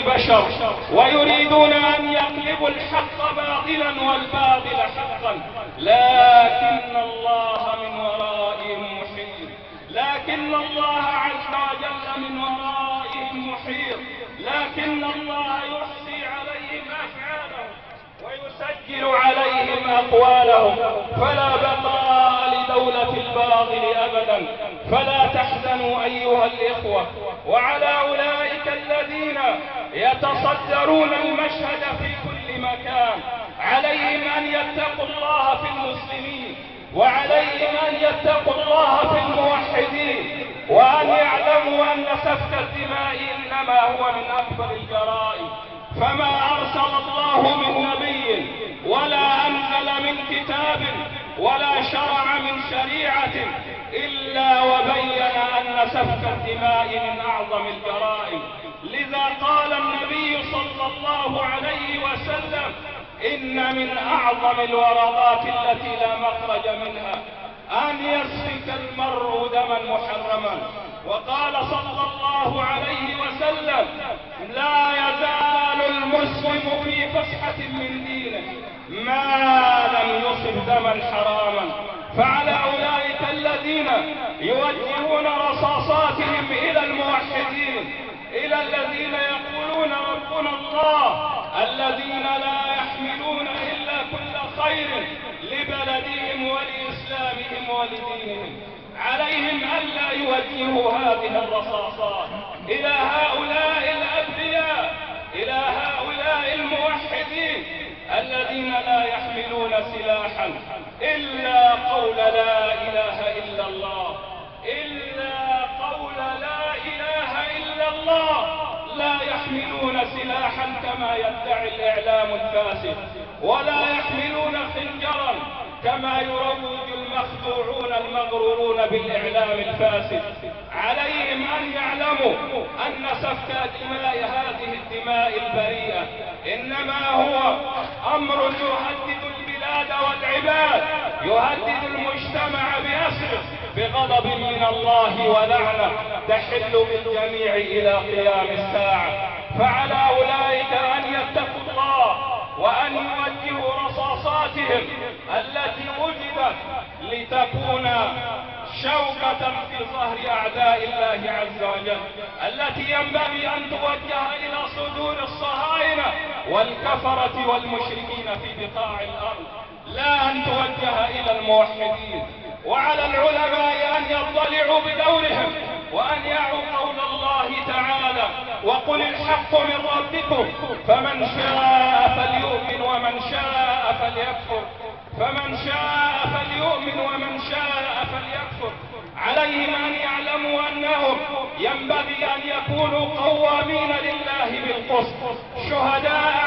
البشر، ويريدون أن يقلبوا الحق باطلا والباطل حقا، لكن الله من ورائهم محيط، لكن الله عز وجل من ورائهم محيط، لكن الله يحصي عليهم أفعالهم ويسجل عليهم أقوالهم، فلا بقاء لدولة الباطل أبدا. فلا تحزنوا أيها الإخوة. وعلى أولئك الذين يتصدرون المشهد في كل مكان عليهم أن يتقوا الله في المسلمين، وعليهم أن يتقوا الله في الموحدين، وأن يعلموا أن سفك الدماء إنما هو من أكبر الجرائم. فما أرسل الله من نبي ولا أنزل من كتاب ولا شرع من شريعة إلا وبين أن سفك الدماء من أعظم الجرائم. لذا قال النبي صلى الله عليه وسلم: إن من أعظم الورطات التي لا مخرج منها أن يسفك المرء دما محرما. وقال صلى الله عليه وسلم: لا يزال المسلم في فسحة من دينه ما لم يصب دما حراما. فعلى أولئك الذين يوجهون رصاصاتهم إلى الموحدين، إلى الذين يقولون ربنا الله، الذين لا يحملون إلا كل خير لبلدهم ولإسلامهم ولدينهم، عليهم ألا يوجهوا هذه الرصاصات إلى هؤلاء الأبرياء، إلى هؤلاء الموحدين الذين لا يحملون سلاحا إلا قول لا إله إلا الله، إلا قول لا إله إلا الله. لا يحملون سلاحا كما يدعي الإعلام الفاسد، ولا يحملون خنجرا كما يروج المخدوعون المغرورون بالإعلام الفاسد. عليهم أن يعلموا أن سفك دماء هذه الدماء البريئة إنما هو أمر يهدد البلاد والعباد، يهدد المجتمع بأسره بغضب من الله ولعنة تحل بالجميع إلى قيام الساعة. فعلى أولئك أن يتقوا الله وأن يوجهوا رصاصاتهم التي وجدت لتكون شوكة في ظهر أعداء الله عز وجل، التي ينبغي أن توجه إلى صدور الصهاينة والكفرة والمشركين في بقاع الأرض، لا أن توجه إلى الموحدين. وعلى العلماء أن يضلعوا بدورهم وأن يعوا قول الله تعالى: وقل الحق من ربكم فمن شاء فليؤمن ومن شاء فليكفر، فمن شاء فليؤمن ومن شاء فليكفر. عليهم أن يعلموا أنهم ينبغي أن يكونوا قوامين لله بالقسط، شهداء